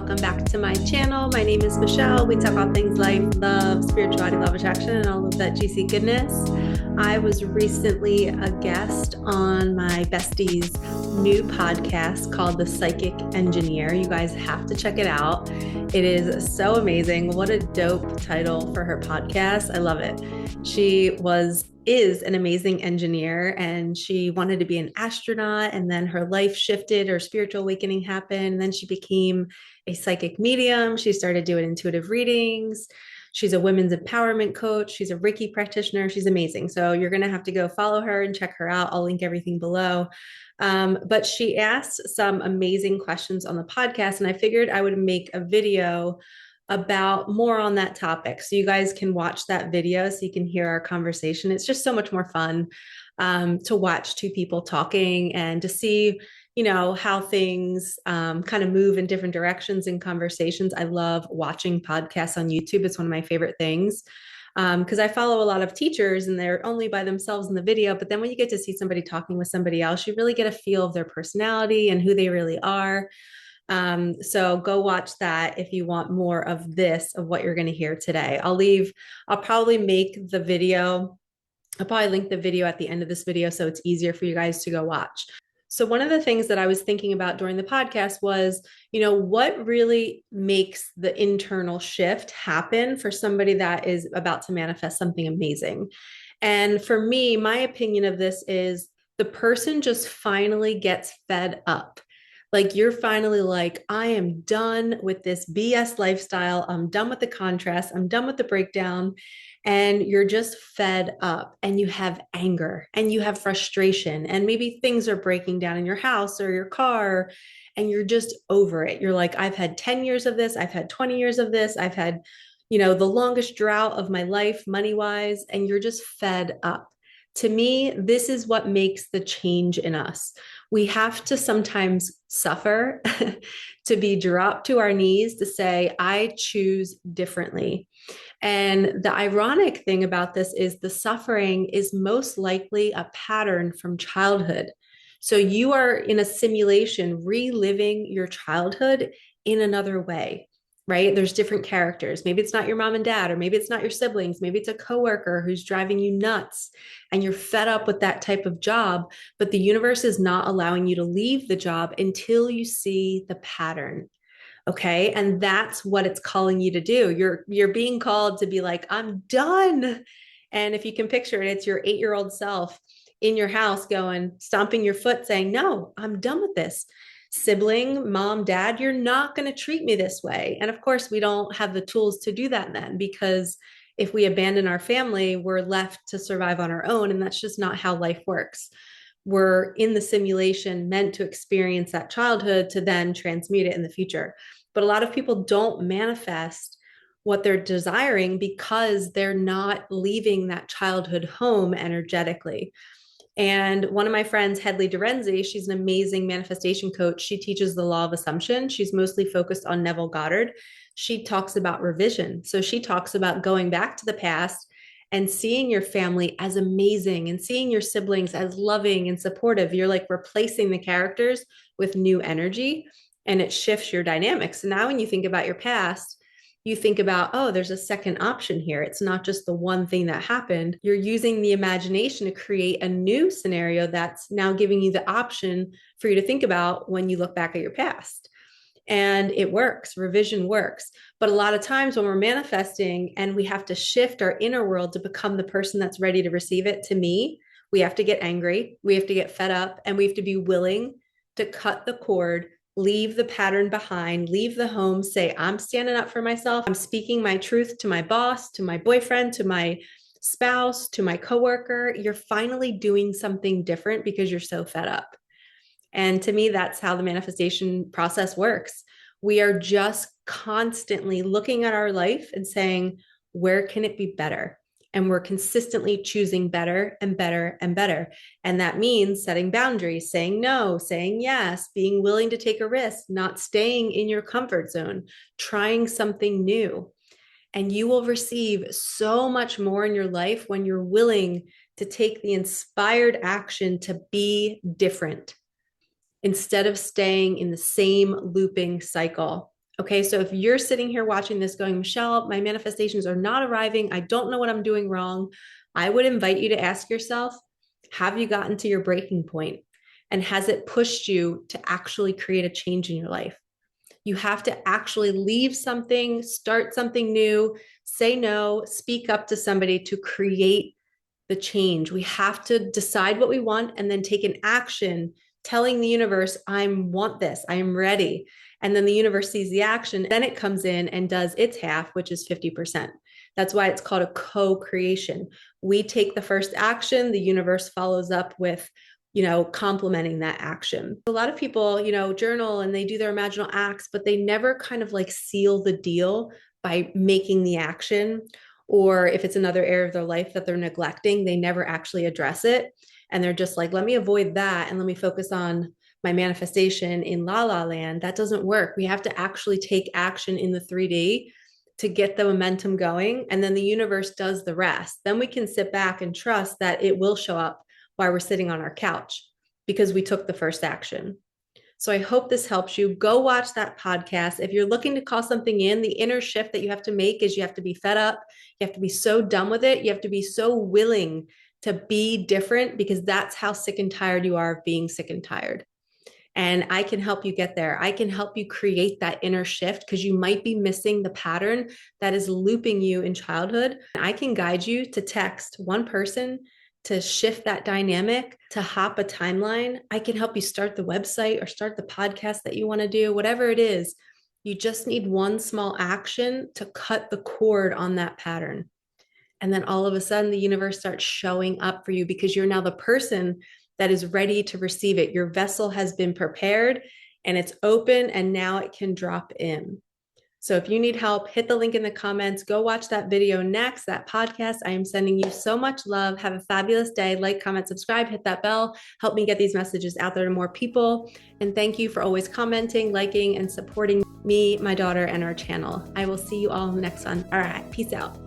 Welcome back to my channel. My name is Michelle. We talk all things life, love, spirituality, love attraction, and all of that juicy goodness. I was recently a guest on my bestie's new podcast called The Psychic Engineer. You guys have to check it out. It is so amazing. What a dope title for her podcast. I love it. She is an amazing engineer, and she wanted to be an astronaut, and then her life shifted, her spiritual awakening happened, and then she became a psychic medium. She started doing intuitive readings. She's a women's empowerment coach. She's a Reiki practitioner. She's amazing. So you're going to have to go follow her and check her out. I'll link everything below. But she asked some amazing questions on the podcast, and I figured I would make a video about more on that topic. So you guys can watch that video so you can hear our conversation. It's just so much more fun to watch two people talking and to see, how things kind of move in different directions in conversations. I love watching podcasts on YouTube. It's one of my favorite things because I follow a lot of teachers and they're only by themselves in the video. But then when you get to see somebody talking with somebody else, you really get a feel of their personality and who they really are. So go watch that if you want more of what you're going to hear today. I'll probably make the video. I'll probably link the video at the end of this video so it's easier for you guys to go watch. So one of the things that I was thinking about during the podcast was, what really makes the internal shift happen for somebody that is about to manifest something amazing. And for me, my opinion of this is the person just finally gets fed up. Like you're finally like, I am done with this BS lifestyle. I'm done with the contrast. I'm done with the breakdown. And you're just fed up and you have anger and you have frustration and maybe things are breaking down in your house or your car and you're just over it. You're like, I've had 10 years of this. I've had 20 years of this. I've had, the longest drought of my life money-wise, and you're just fed up. To me, this is what makes the change in us. We have to sometimes suffer to be dropped to our knees to say, I choose differently. And the ironic thing about this is the suffering is most likely a pattern from childhood. So you are in a simulation reliving your childhood in another way. Right? There's different characters. Maybe it's not your mom and dad, or maybe it's not your siblings. Maybe it's a coworker who's driving you nuts and you're fed up with that type of job, but the universe is not allowing you to leave the job until you see the pattern. Okay. And that's what it's calling you to do. You're being called to be like, I'm done. And if you can picture it, it's your 8-year-old self in your house stomping your foot saying, no, I'm done with this. Sibling, mom, dad, you're not going to treat me this way. And of course, we don't have the tools to do that then, because if we abandon our family, we're left to survive on our own. And that's just not how life works. We're in the simulation meant to experience that childhood to then transmute it in the future. But a lot of people don't manifest what they're desiring because they're not leaving that childhood home energetically. And one of my friends, Hedley Dorenzi, she's an amazing manifestation coach. She teaches the law of assumption. She's mostly focused on Neville Goddard. She talks about revision. So she talks about going back to the past and seeing your family as amazing and seeing your siblings as loving and supportive. You're like replacing the characters with new energy, and it shifts your dynamics. So now when you think about your past, you think about, oh, there's a second option here. It's not just the one thing that happened. You're using the imagination to create a new scenario that's now giving you the option for you to think about when you look back at your past. And it works. Revision works. But a lot of times when we're manifesting and we have to shift our inner world to become the person that's ready to receive it, to me, we have to get angry, we have to get fed up, and we have to be willing to cut the cord, leave the pattern behind, leave the home, say, I'm standing up for myself. I'm speaking my truth to my boss, to my boyfriend, to my spouse, to my coworker. You're finally doing something different because you're so fed up. And to me, that's how the manifestation process works. We are just constantly looking at our life and saying, where can it be better? And we're consistently choosing better and better and better. And that means setting boundaries, saying no, saying yes, being willing to take a risk, not staying in your comfort zone, trying something new. And you will receive so much more in your life when you're willing to take the inspired action to be different instead of staying in the same looping cycle Okay, so if you're sitting here watching this going, Michelle, my manifestations are not arriving, I don't know what I'm doing wrong, I would invite you to ask yourself, have you gotten to your breaking point? And has it pushed you to actually create a change in your life? You have to actually leave something, start something new, say no, speak up to somebody to create the change. We have to decide what we want and then take an action telling the universe, I want this, I'm ready. And then the universe sees the action, then it comes in and does its half, which is 50%. That's why it's called a co-creation. We take the first action, the universe follows up with complementing that action. A lot of people, journal and they do their imaginal acts, but they never kind of like seal the deal by making the action. Or if it's another area of their life that they're neglecting, they never actually address it. And they're just like, let me avoid that and let me focus on my manifestation in la la land. That doesn't work. We have to actually take action in the 3D to get the momentum going. And then the universe does the rest. Then we can sit back and trust that it will show up while we're sitting on our couch because we took the first action. So I hope this helps you. Go watch that podcast. If you're looking to call something in, the inner shift that you have to make is you have to be fed up. You have to be so done with it. You have to be so willing to be different because that's how sick and tired you are of being sick and tired. And I can help you get there. I can help you create that inner shift because you might be missing the pattern that is looping you in childhood. I can guide you to text one person to shift that dynamic, to hop a timeline. I can help you start the website or start the podcast that you want to do, whatever it is. You just need one small action to cut the cord on that pattern. And then all of a sudden, the universe starts showing up for you because you're now the person that is ready to receive it. Your vessel has been prepared and it's open, and now it can drop in. So if you need help, hit the link in the comments. Go watch that video next, that podcast. I am sending you so much love. Have a fabulous day. Like, comment, subscribe, hit that bell. Help me get these messages out there to more people. And thank you for always commenting, liking, and supporting me, my daughter, and our channel. I will see you all in the next one. All right, peace out.